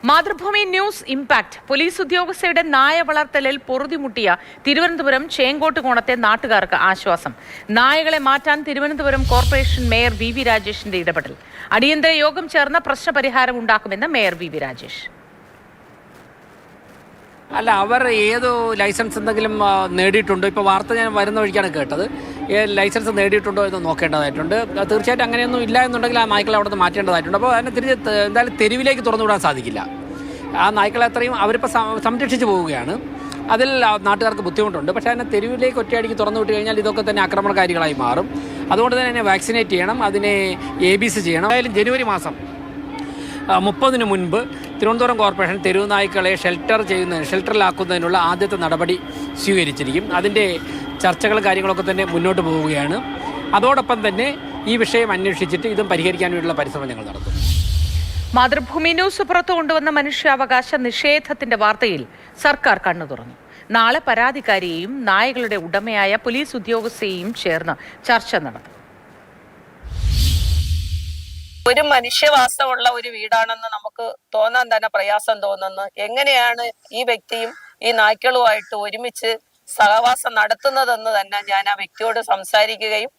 Mathrubhumi news impact police ഉദ്യോഗസ്ഥയുടെ നായ വളർത്തലിൽ പൊറുതിമുട്ടിയ തിരുവനന്തപുരം ചേങ്കോട്ടുകോണത്തെ നാട്ടുകാർക്ക് ആശ്വാസം. നായകളെ മാറ്റാൻ തിരുവനന്തപുരം കോർപ്പറേഷൻ മേയർ വി രാജേഷിന്റെ ഇടപെടൽ. അടിയന്തര യോഗം ചേർന്ന പ്രശ്നപരിഹാരം ഉണ്ടാക്കുമെന്ന് മേയർ വി രാജേഷ്. അല്ല, അവർ ഏതോ ലൈസൻസ് എന്തെങ്കിലും നേടിയിട്ടുണ്ടോ? ഇപ്പോൾ വാർത്ത ഞാൻ വരുന്ന വഴിക്കാണ് കേട്ടത്. ലൈസൻസ് നേടിയിട്ടുണ്ടോ എന്ന് നോക്കേണ്ടതായിട്ടുണ്ട്. തീർച്ചയായിട്ടും അങ്ങനെയൊന്നും ഇല്ല എന്നുണ്ടെങ്കിൽ ആ നായ്ക്കളെ അവിടെ നിന്ന് മാറ്റേണ്ടതായിട്ടുണ്ട്. അപ്പോൾ അതിനെ എന്തായാലും തെരുവിലേക്ക് തുറന്നുവിടാൻ സാധിക്കില്ല. ആ നായ്ക്കളെ അത്രയും അവരിപ്പോൾ സംരക്ഷിച്ച് പോവുകയാണ്. അതിൽ നാട്ടുകാർക്ക് ബുദ്ധിമുട്ടുണ്ട്. പക്ഷേ അതിനെ തെരുവിലേക്ക് ഒറ്റയടിക്ക് തുറന്നു വിട്ട് കഴിഞ്ഞാൽ ഇതൊക്കെ തന്നെ ആക്രമണകാരികളായി മാറും. അതുകൊണ്ട് തന്നെ അതിനെ വാക്സിനേറ്റ് ചെയ്യണം, അതിനെ ABC ചെയ്യണം. എന്തായാലും ജനുവരി മാസം 30-ന് മുൻപ് തിരുവനന്തപുരം കോർപ്പറേഷൻ തെരുവ് നായ്ക്കളെ ഷെൽട്ടറിലാക്കുന്നതിനുള്ള ആദ്യത്തെ നടപടി സ്വീകരിച്ചിരിക്കും. അതിൻ്റെ ചർച്ചകളും കാര്യങ്ങളൊക്കെ തന്നെ മുന്നോട്ട് പോവുകയാണ്. അതോടൊപ്പം തന്നെ ഈ വിഷയം അന്വേഷിച്ചിട്ട് ഇതും പരിഹരിക്കാൻ വേണ്ടിയുള്ള പരിശ്രമം ഞങ്ങൾ നടത്തും. മാതൃഭൂമി ന്യൂസ് പുറത്തു കൊണ്ടുവന്ന മനുഷ്യാവകാശ നിഷേധത്തിന്റെ വാർത്തയിൽ സർക്കാർ കണ്ണു തുറന്നു. നാളെ പരാതിക്കാരിയെയും നായകളുടെ ഉടമയായ പോലീസ് ഉദ്യോഗസ്ഥയെയും ചേർന്ന് ചർച്ച നടത്തും. ഒരു മനുഷ്യവാസമുള്ള ഒരു വീടാണെന്ന് നമുക്ക് തോന്നാൻ തന്നെ പ്രയാസം തോന്നുന്നു. എങ്ങനെയാണ് ഈ വ്യക്തിയും ഈ നായ്ക്കളുമായിട്ട് ഒരുമിച്ച് സഹവാസം നടത്തുന്നതെന്ന് തന്നെ ഞാൻ ആ വ്യക്തിയോട് സംസാരിക്കുകയും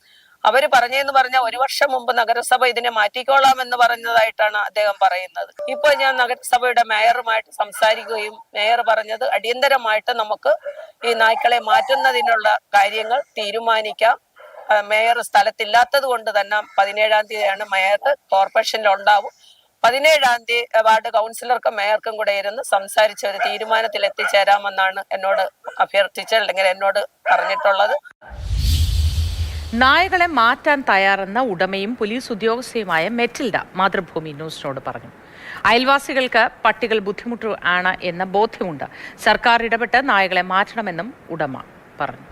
അവര് പറഞ്ഞെന്ന് പറഞ്ഞാൽ 1 വർഷം മുമ്പ് നഗരസഭ ഇതിനെ മാറ്റിക്കോളാം എന്ന് പറഞ്ഞതായിട്ടാണ് അദ്ദേഹം പറയുന്നത്. ഇപ്പൊ ഞാൻ നഗരസഭയുടെ മേയറുമായിട്ട് സംസാരിക്കുകയും മേയർ പറഞ്ഞത് അടിയന്തരമായിട്ട് നമുക്ക് ഈ നായ്ക്കളെ മാറ്റുന്നതിനുള്ള കാര്യങ്ങൾ തീരുമാനിക്കാം. മേയർ സ്ഥലത്തില്ലാത്തത് കൊണ്ട് തന്നെ 17-ാം തീയതിയാണ് മേയർ കോർപ്പറേഷനിൽ ഉണ്ടാവും. 17-ാം തീയതി വാർഡ് കൗൺസിലർക്കും മേയർക്കും കൂടെ ഇരുന്ന് സംസാരിച്ച ഒരു തീരുമാനത്തിൽ എത്തിച്ചേരാമെന്നാണ് എന്നോട് അഭ്യർത്ഥിച്ചത്, അല്ലെങ്കിൽ എന്നോട് പറഞ്ഞിട്ടുള്ളത്. നായകളെ മാറ്റാൻ തയ്യാറെന്ന ഉടമയും പോലീസ് ഉദ്യോഗസ്ഥയുമായ മെറ്റിൽഡ മാതൃഭൂമി ന്യൂസിനോട് പറഞ്ഞു. അയൽവാസികൾക്ക് പട്ടികൾ ബുദ്ധിമുട്ട് ആണ് എന്ന ബോധ്യമുണ്ട്. സർക്കാർ ഇടപെട്ട് നായകളെ മാറ്റണമെന്നും ഉടമ പറഞ്ഞു.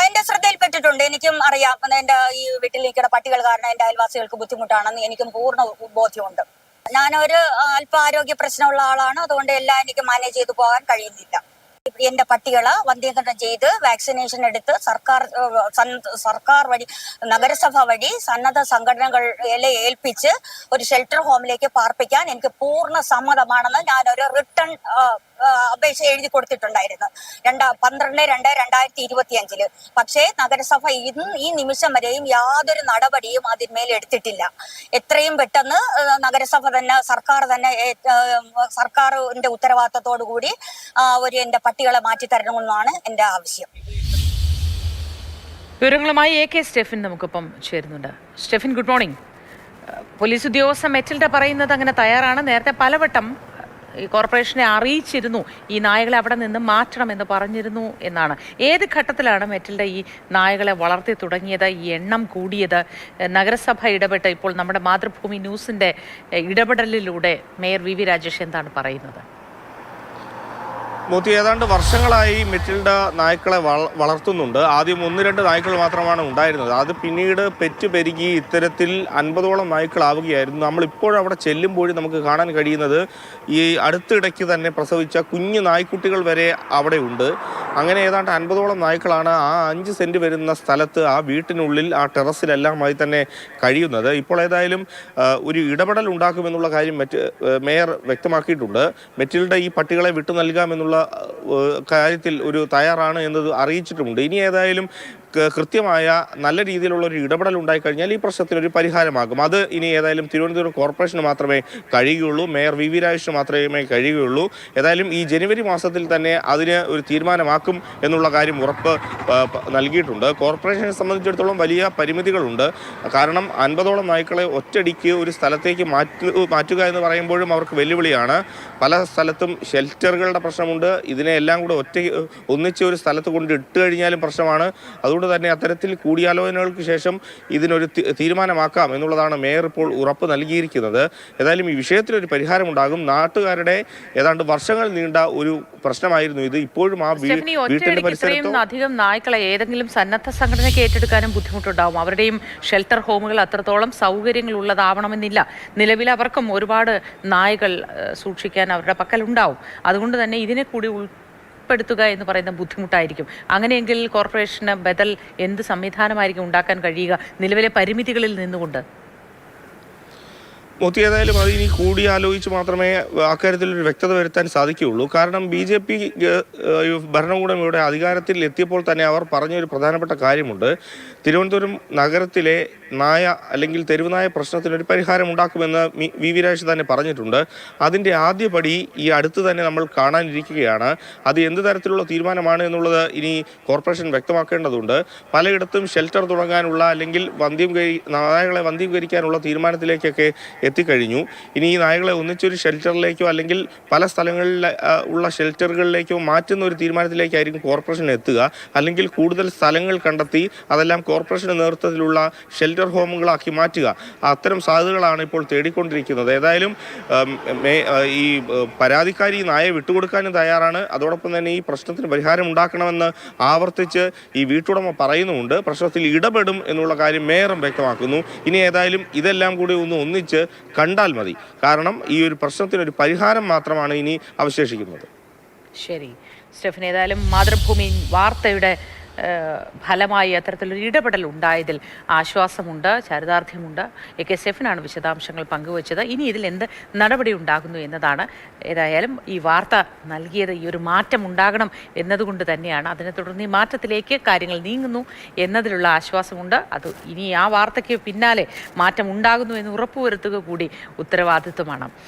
എന്റെ ശ്രദ്ധയിൽപ്പെട്ടിട്ടുണ്ട്. എനിക്കും അറിയാം, എന്റെ ഈ വീട്ടിൽ നിൽക്കുന്ന പട്ടികൾ കാരണം എന്റെ അയൽവാസികൾക്ക് ബുദ്ധിമുട്ടാണെന്ന് എനിക്കും പൂർണ്ണ ബോധ്യമുണ്ട്. ഞാനൊരു അല്പ ആരോഗ്യ പ്രശ്നമുള്ള ആളാണ്. അതുകൊണ്ട് എല്ലാം എനിക്ക് മാനേജ് ചെയ്തു പോകാൻ കഴിയുന്നില്ല. എന്റെ പട്ടികളെ വന്ധ്യീകരണം ചെയ്ത് വാക്സിനേഷൻ എടുത്ത് സർക്കാർ വഴി നഗരസഭ വഴി സന്നദ്ധ സംഘടനകളെ ഏൽപ്പിച്ച് ഒരു ഷെൽട്ടർ ഹോമിലേക്ക് പാർപ്പിക്കാൻ എനിക്ക് പൂർണ്ണ സമ്മതമാണെന്ന് ഞാനൊരു റിട്ടേൺ അപേക്ഷ എഴുതി കൊടുത്തിട്ടുണ്ടായിരുന്നു 12/2/2025. പക്ഷേ നഗരസഭ ഈ നിമിഷം വരെയും യാതൊരു നടപടിയും അതിന്മേൽ എടുത്തിട്ടില്ല. എത്രയും പെട്ടെന്ന് നഗരസഭ തന്നെ സർക്കാരിന്റെ ഉത്തരവാദിത്തത്തോടു കൂടി എന്റെ പട്ടികളെ മാറ്റിത്തരണമെന്നാണ് എന്റെ ആവശ്യം. വിവരങ്ങളുമായി AK സ്റ്റെഫിൻ നമുക്കിപ്പം ചേരുന്നുണ്ട്. Stephin, good morning. പോലീസ് ഉദ്യോഗസ്ഥ മെറ്റിൽഡ പറയുന്നത് അങ്ങനെ തയ്യാറാണ്. നേരത്തെ പലവട്ടം ഈ കോർപ്പറേഷനെ അറിയിച്ചിരുന്നു ഈ നായകളെ അവിടെ നിന്ന് മാറ്റണമെന്ന് പറഞ്ഞിരുന്നു എന്നാണ്. ഏത് ഘട്ടത്തിലാണ് മെറ്റിൽഡ ഈ നായകളെ വളർത്തി തുടങ്ങിയത്, ഈ എണ്ണം കൂടിയത്? നഗരസഭ ഇടപെട്ട് ഇപ്പോൾ നമ്മുടെ മാതൃഭൂമി ന്യൂസിന്റെ ഇടപെടലിലൂടെ മേയർ വി രാജേഷ് എന്താണ് പറയുന്നത്? മൂത്തി, ഏതാണ്ട് വർഷങ്ങളായി മെറ്റിൽഡ നായ്ക്കളെ വളർത്തുന്നുണ്ട്. ആദ്യം 1-2 നായ്ക്കൾ മാത്രമാണ് ഉണ്ടായിരുന്നത്. അത് പിന്നീട് പെരുകി ഇത്തരത്തിൽ 50ഓളം നായ്ക്കളാവുകയായിരുന്നു. നമ്മളിപ്പോഴും അവിടെ ചെല്ലുമ്പോഴും നമുക്ക് കാണാൻ കഴിയുന്നത് ഈ അടുത്തിടയ്ക്ക് തന്നെ പ്രസവിച്ച കുഞ്ഞു നായ്ക്കുട്ടികൾ വരെ അവിടെ ഉണ്ട്. അങ്ങനെ ഏതാണ്ട് 50ഓളം നായ്ക്കളാണ് ആ 5 സെന്റ് വരുന്ന സ്ഥലത്ത്, ആ വീട്ടിനുള്ളിൽ, ആ ടെറസിലെല്ലാമായി തന്നെ കഴിയുന്നത്. ഇപ്പോൾ ഏതായാലും ഒരു ഇടപെടൽ ഉണ്ടാക്കുമെന്നുള്ള കാര്യം മേയർ വ്യക്തമാക്കിയിട്ടുണ്ട്. മെറ്റിൽഡ ഈ പട്ടികളെ വിട്ടു നൽകാമെന്നുള്ള കാര്യത്തിൽ ഒരു തയ്യാറാണ് എന്നത് അറിയിച്ചിട്ടുമുണ്ട്. ഇനി ഏതായാലും കൃത്യമായ നല്ല രീതിയിലുള്ള ഒരു ഇടപെടൽ ഉണ്ടായിക്കഴിഞ്ഞാൽ ഈ പ്രശ്നത്തിനൊരു പരിഹാരമാകും. അത് ഇനി ഏതായാലും തിരുവനന്തപുരം കോർപ്പറേഷന് മാത്രമേ കഴിയുകയുള്ളൂ, മേയർ വി രാജേഷിന് മാത്രമേ കഴിയുകയുള്ളൂ. ഏതായാലും ഈ ജനുവരി മാസത്തിൽ തന്നെ അതിന് ഒരു തീരുമാനമാക്കും എന്നുള്ള കാര്യം ഉറപ്പ് നൽകിയിട്ടുണ്ട്. കോർപ്പറേഷനെ സംബന്ധിച്ചിടത്തോളം വലിയ പരിമിതികളുണ്ട്. കാരണം 50ഓളം നായ്ക്കളെ ഒറ്റയടിക്ക് ഒരു സ്ഥലത്തേക്ക് മാറ്റുക എന്ന് പറയുമ്പോഴും അവർക്ക് വെല്ലുവിളിയാണ്. പല സ്ഥലത്തും ഷെൽട്ടറുകളുടെ പ്രശ്നമുണ്ട്. ഇതിനെ എല്ലാം കൂടെ ഒന്നിച്ച് ഒരു സ്ഥലത്ത് കൊണ്ട് ഇട്ട് കഴിഞ്ഞാലും പ്രശ്നമാണ്. അതുകൊണ്ട് തന്നെ അത്തരത്തിൽ കൂടിയാലോചനകൾക്ക് ശേഷം ഇതിനൊരു തീരുമാനമാക്കാം എന്നുള്ളതാണ് മേയർ ഇപ്പോൾ ഉറപ്പ് നൽകിയിരിക്കുന്നത്. ഏതായാലും ഈ വിഷയത്തിലൊരു പരിഹാരമുണ്ടാകും. നാട്ടുകാരുടെ ഏതാണ്ട് വർഷങ്ങൾ നീണ്ട ഒരു പ്രശ്നമായിരുന്നു ഇത്. ഇപ്പോഴും ആ വീട്ടിന്റെ പരിസരത്തോ അധികം നായ്ക്കളെ ഏതെങ്കിലും സന്നദ്ധ സംഘടനയ്ക്ക് ഏറ്റെടുക്കാനും ബുദ്ധിമുട്ടുണ്ടാവും. അവരുടെയും ഷെൽട്ടർ ഹോമുകൾ അത്രത്തോളം സൗകര്യങ്ങൾ ഉള്ളതാവണമെന്നില്ല. നിലവിൽ അവർക്കും ഒരുപാട് നായകൾ സൂക്ഷിക്കാൻ അവരുടെ പക്കലുണ്ടാവും. അതുകൊണ്ട് തന്നെ ഇതിനെ കൂടി ഉൾപ്പെടുത്തുക എന്ന് പറയുന്ന ബുദ്ധിമുട്ടായിരിക്കും. അങ്ങനെയെങ്കിൽ കോർപ്പറേഷന് ബദൽ എന്ത് സംവിധാനമായിരിക്കും ഉണ്ടാക്കാൻ കഴിയുക നിലവിലെ പരിമിതികളിൽ നിന്നുകൊണ്ട്? മോത്തി ഏതായാലും അത് ഇനി കൂടി ആലോചിച്ച് മാത്രമേ അക്കാര്യത്തിൽ ഒരു വ്യക്തത വരുത്താൻ സാധിക്കുകയുള്ളൂ. കാരണം BJP ഭരണകൂടം ഇവിടെ അധികാരത്തിൽ എത്തിയപ്പോൾ തന്നെ അവർ പറഞ്ഞൊരു പ്രധാനപ്പെട്ട കാര്യമുണ്ട്. തിരുവനന്തപുരം നഗരത്തിലെ നായ അല്ലെങ്കിൽ തെരുവുനായ പ്രശ്നത്തിനൊരു പരിഹാരം ഉണ്ടാക്കുമെന്ന് വി രാജേഷ് തന്നെ പറഞ്ഞിട്ടുണ്ട്. അതിൻ്റെ ആദ്യപടി ഈ അടുത്ത് തന്നെ നമ്മൾ കാണാനിരിക്കുകയാണ്. അത് എന്ത് തരത്തിലുള്ള തീരുമാനമാണ് എന്നുള്ളത് ഇനി കോർപ്പറേഷൻ വ്യക്തമാക്കേണ്ടതുണ്ട്. പലയിടത്തും ഷെൽട്ടർ തുടങ്ങാനുള്ള അല്ലെങ്കിൽ നായകളെ വന്ധ്യീകരിക്കാനുള്ള തീരുമാനത്തിലേക്കൊക്കെ എത്തിക്കഴിഞ്ഞു. ഇനി ഈ നായകളെ ഒന്നിച്ചൊരു ഷെൽട്ടറിലേക്കോ അല്ലെങ്കിൽ പല സ്ഥലങ്ങളിൽ ഉള്ള ഷെൽട്ടറുകളിലേക്കോ മാറ്റുന്ന ഒരു തീരുമാനത്തിലേക്കായിരിക്കും കോർപ്പറേഷൻ എത്തുക. അല്ലെങ്കിൽ കൂടുതൽ സ്ഥലങ്ങൾ കണ്ടെത്തി അതെല്ലാം കോർപ്പറേഷന്റെ നേതൃത്വത്തിലുള്ള ഷെൽട്ടർ ഹോമുകളാക്കി മാറ്റുക. അത്തരം സാധ്യതകളാണ് ഇപ്പോൾ തേടിക്കൊണ്ടിരിക്കുന്നത്. ഏതായാലും ഈ പരാതിക്കാരി നായയെ വിട്ടുകൊടുക്കാനും തയ്യാറാണ്. അതോടൊപ്പം തന്നെ ഈ പ്രശ്നത്തിന് പരിഹാരം ഉണ്ടാക്കണമെന്ന് ആവർത്തിച്ച് ഈ വീട്ടുടമ പറയുന്നുമുണ്ട്. പ്രശ്നത്തിൽ ഇടപെടും എന്നുള്ള കാര്യം മേയറും വ്യക്തമാക്കുന്നു. ഇനി ഏതായാലും ഇതെല്ലാം കൂടി ഒന്നിച്ച് കണ്ടാൽ മതി. കാരണം ഈ ഒരു പ്രശ്നത്തിനൊരു പരിഹാരം മാത്രമാണ് ഇനി അവശേഷിക്കുന്നത്. ശരി സ്റ്റെഫൻ, ഏതായാലും മാതൃഭൂമി വാർത്തയുടെ ഫലമായി അത്തരത്തിലൊരു ഇടപെടൽ ഉണ്ടായതിൽ ആശ്വാസമുണ്ട്, ചരിതാർത്ഥ്യമുണ്ട്. AK സ്റ്റെഫനാണ് വിശദാംശങ്ങൾ പങ്കുവച്ചത്. ഇനി ഇതിൽ എന്ത് നടപടി ഉണ്ടാകുന്നു എന്നതാണ്. ഏതായാലും ഈ വാർത്ത നൽകിയത് ഈ ഒരു മാറ്റം ഉണ്ടാകണം എന്നതുകൊണ്ട് തന്നെയാണ്. അതിനെ തുടർന്ന് ഈ മാറ്റത്തിലേക്ക് കാര്യങ്ങൾ നീങ്ങുന്നു എന്നതിലുള്ള ആശ്വാസമുണ്ട്. അത് ഇനി ആ വാർത്തയ്ക്ക് പിന്നാലെ മാറ്റം ഉണ്ടാകുന്നു എന്ന് ഉറപ്പുവരുത്തുക കൂടി ഉത്തരവാദിത്വമാണ്.